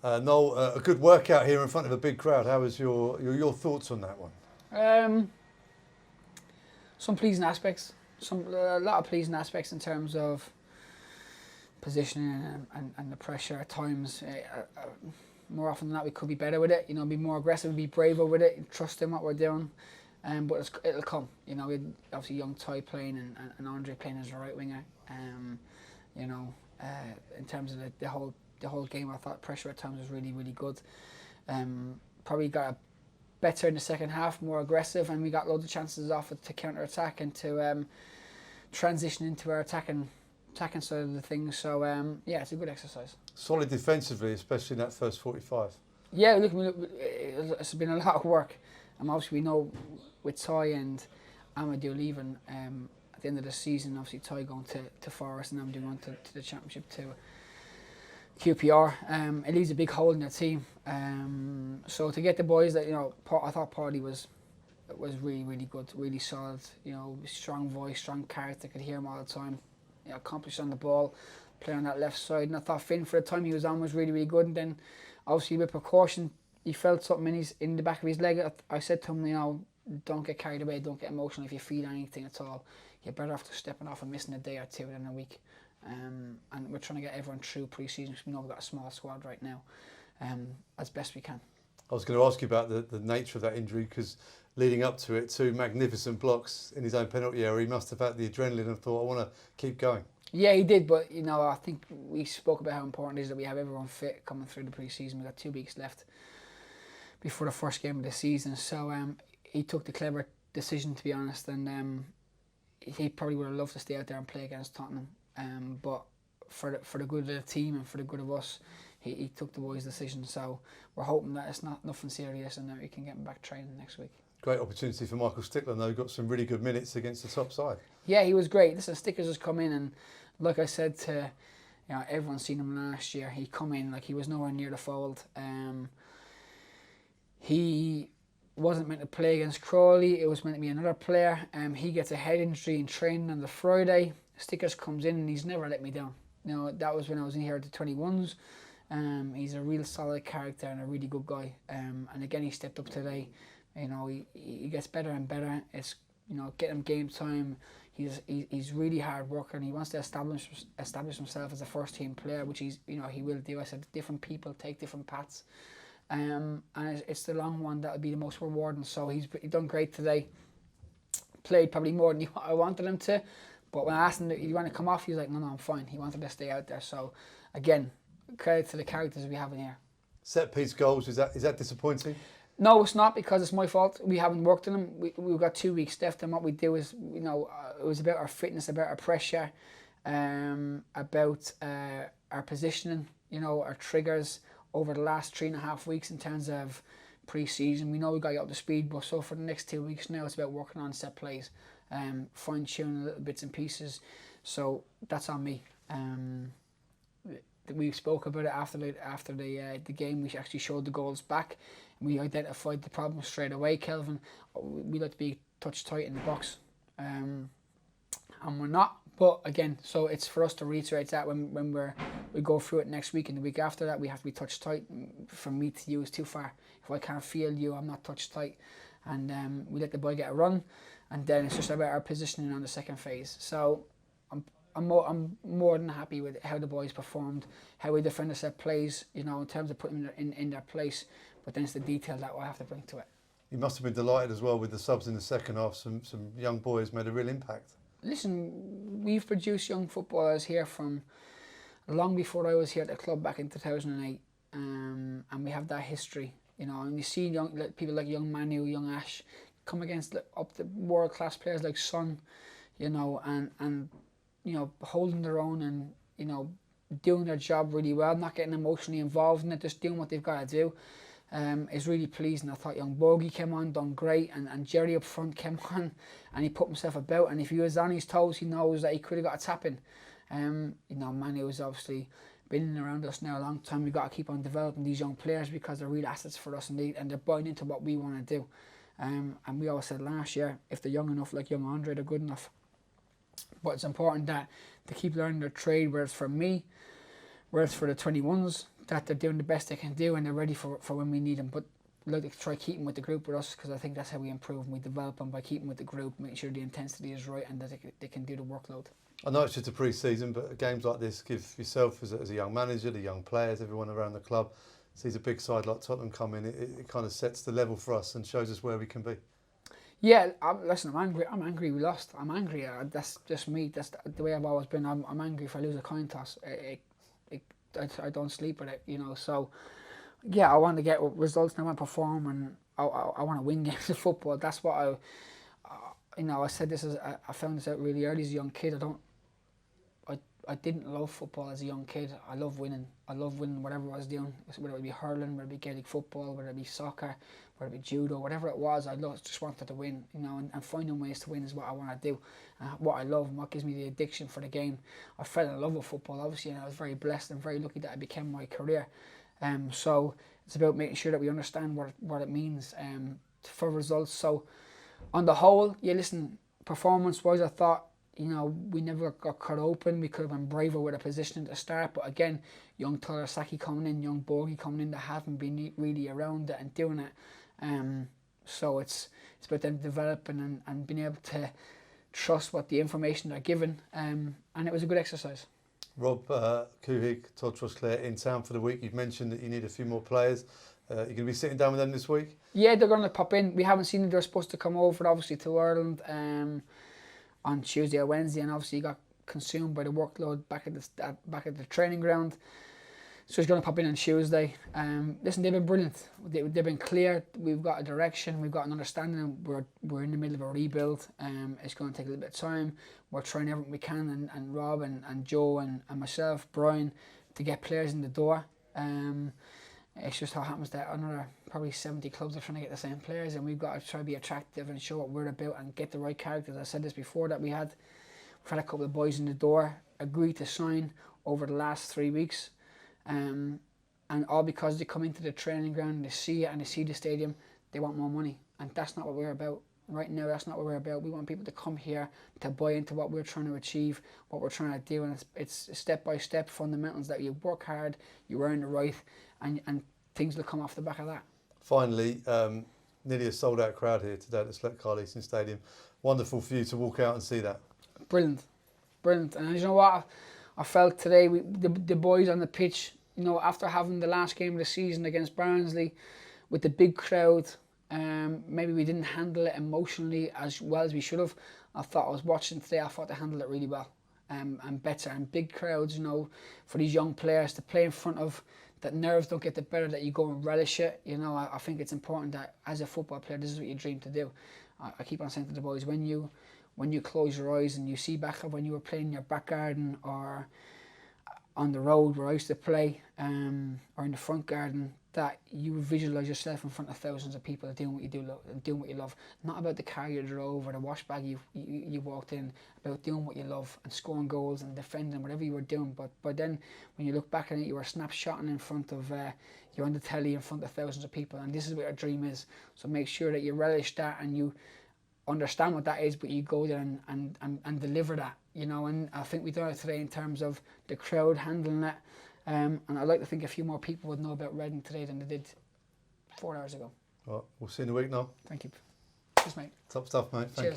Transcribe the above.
Noel, a good workout here in front of a big crowd. How was your thoughts on that one? Some pleasing aspects, a lot of pleasing aspects in terms of positioning and the pressure at times. More often than not, we could be better with it. You know, be more aggressive, be braver with it, trust in what we're doing. But it'll come. You know, we had obviously young Ty playing and Andre playing as a right winger. You know, in terms of the whole game, I thought pressure at times was really, really good. Probably got better in the second half, more aggressive, and we got loads of chances off it to counter attack and to transition into our attacking side of the thing. So yeah, it's a good exercise. Solid defensively, especially in that first 45. Yeah, look, it's been a lot of work. Obviously we know with Ty and Amadou leaving at the end of the season, obviously Ty going to Forest and Amadou going to the Championship to QPR. It leaves a big hole in the team. So to get the boys that, you know, I thought Party was really, really good, really solid. You know, strong voice, strong character. Could hear him all the time. You know, accomplished on the ball, playing on that left side. And I thought Finn, for the time he was on, was really, really good. And then obviously with precaution, he felt something in the back of his leg. I said to him, you know, don't get carried away, don't get emotional if you feel anything at all. You're better off just stepping off and missing a day or two than a week. And we're trying to get everyone through pre-season because we know we've got a small squad right now, as best we can. I was going to ask you about the nature of that injury, because leading up to it, 2 magnificent blocks in his own penalty area, he must have had the adrenaline and thought, I want to keep going. Yeah, he did, but you know, I think we spoke about how important it is that we have everyone fit coming through the pre-season. We've got 2 weeks left before the first game of the season, so he took the clever decision, to be honest, and he probably would have loved to stay out there and play against Tottenham, but for the good of the team and for the good of us, he took the wise decision. So we're hoping that it's nothing serious and that we can get him back training next week. Great opportunity for Michael Stickler, though. Got some really good minutes against the top side. Yeah, he was great. Listen, Stickers has come in, and like I said to, you know, everyone's seen him last year. He come in like he was nowhere near the fold. He wasn't meant to play against Crawley. It was meant to be another player. He gets a head injury in training on the Friday. Stickers comes in and he's never let me down. You know, that was when I was in here at the 21s. He's a real solid character and a really good guy. And again, he stepped up today. You know, he gets better and better. It's, you know, get him game time. He's really hard worker and he wants to establish himself as a first team player, which he will do. I said different people take different paths. And it's the long one that will be the most rewarding. So he's done great today. Played probably more than I wanted him to, but when I asked him, "Do you want to come off?" He was like, "No, I'm fine." He wanted to stay out there. So again, credit to the characters we have in here. Set piece goals, is that disappointing? No, it's not, because it's my fault. We haven't worked on them. We've got 2 weeks left, and what we do is, you know, it was about our fitness, about our pressure, about our positioning, you know, our triggers over the last 3.5 weeks in terms of pre-season. We know we got to get up to speed, but so for the next 2 weeks now, it's about working on set plays, fine-tuning little bits and pieces. So that's on me. We spoke about it after the game. We actually showed the goals back. We identified the problem straight away, Kelvin. We like to be touch tight in the box, and we're not. But again, so it's for us to reiterate that when we go through it next week and the week after that, we have to be touch tight. From me to you is too far. If I can't feel you, I'm not touch tight, and we let the ball get a run, and then it's just about our positioning on the second phase. So I'm more than happy with how the boys performed, how we defend the set plays, you know, in terms of putting them in their place. But then it's the detail that I have to bring to it. You must have been delighted as well with the subs in the second half. Some young boys made a real impact. Listen, we've produced young footballers here from long before I was here at the club back in 2008, and we have that history, you know. And you see people like young Manu, young Ash, come against up the world class players like Son, you know, and you know, holding their own and, you know, doing their job really well, not getting emotionally involved in it, just doing what they've got to do. Is really pleasing. I thought young Bogey came on, done great, and Jerry up front came on and he put himself about, and if he was on his toes, he knows that he could have got a tap in. You know, Manu has obviously been in and around us now a long time. We've got to keep on developing these young players because they're real assets for us, and they're buying into what we want to do. And we always said last year, if they're young enough, like young Andre, they're good enough. But it's important that they keep learning their trade, whether it's for me, whether it's for the 21s, that they're doing the best they can do and they're ready for when we need them. But I'd like to try keeping with the group with us, because I think that's how we improve and we develop them, by keeping with the group, making sure the intensity is right and that they can do the workload. I know it's just a pre-season, but games like this give yourself as a young manager, the young players, everyone around the club, sees a big side like Tottenham come in, it kind of sets the level for us and shows us where we can be. Yeah, listen, I'm angry we lost. I'm angry. That's just me. That's the way I've always been. I'm angry if I lose a coin toss. I don't sleep with it, you know. So, yeah, I want to get results and I want to perform, and I want to win games of football. That's what I said this I found this out really early as a young kid. I didn't love football as a young kid. I love winning. I love winning whatever I was doing, whether it be hurling, whether it be Gaelic football, whether it be soccer, whether it be judo, whatever it was. I just wanted to win, you know, and finding ways to win is what I want to do. What I love and what gives me the addiction for the game. I fell in love with football, obviously, and I was very blessed and very lucky that it became my career. So it's about making sure that we understand what it means for results. So on the whole, yeah, listen, performance-wise, I thought, you know, we never got cut open. We could have been braver with a position to start, but again, young Tyler Saki coming in, young Borgie coming in that haven't been really around it and doing it. So it's about them developing and being able to trust what the information they're given. And it was a good exercise. Rob Kuhig, Todd Trosclair in town for the week. You've mentioned that you need a few more players. You're going to be sitting down with them this week? Yeah, they're going to pop in. We haven't seen them. They're supposed to come over, obviously, to Ireland on Tuesday or Wednesday, and obviously got consumed by the workload back at the training ground. So he's going to pop in on Tuesday. Listen, they've been brilliant. They've been clear. We've got a direction. We've got an understanding. We're in the middle of a rebuild. It's going to take a little bit of time. We're trying everything we can, and Rob and Joe and myself, Brian, to get players in the door. It's just how it happens that another probably 70 clubs are trying to get the same players, and we've got to try to be attractive and show what we're about and get the right characters. I said this before, that we've had a couple of boys in the door agree to sign over the last 3 weeks, and all because they come into the training ground and they see it and they see the stadium, they want more money, and that's not what we're about. Right now, that's not what we're about. We want people to come here to buy into what we're trying to achieve, what we're trying to do, and it's step-by-step fundamentals that you work hard, you earn the right, and things will come off the back of that. Finally, nearly a sold-out crowd here today at the Select Carleton Stadium. Wonderful for you to walk out and see that. Brilliant. And you know what? I felt today, the boys on the pitch, you know, after having the last game of the season against Barnsley with the big crowd, maybe we didn't handle it emotionally as well as we should have. I thought I was watching today, I thought they handled it really well and better. And big crowds, you know, for these young players to play in front of, that nerves don't get the better, that you go and relish it. You know, I think it's important that as a football player, this is what you dream to do. I keep on saying to the boys, when you close your eyes and you see back of when you were playing in your back garden or on the road where I used to play, or in the front garden, that you visualise yourself in front of thousands of people doing what you do and doing what you love. Not about the car you drove or the wash bag you walked in, about doing what you love and scoring goals and defending, whatever you were doing. But then when you look back at it, you were snapshotting in front of, you're on the telly in front of thousands of people, and this is what your dream is. So make sure that you relish that and you understand what that is, but you go there and deliver that, you know. And I think we done it today in terms of the crowd handling it. And I'd like to think a few more people would know about Reading today than they did 4 hours ago. Right, we'll see you in a week now. Thank you. Cheers, mate. Top stuff, mate. Thank you.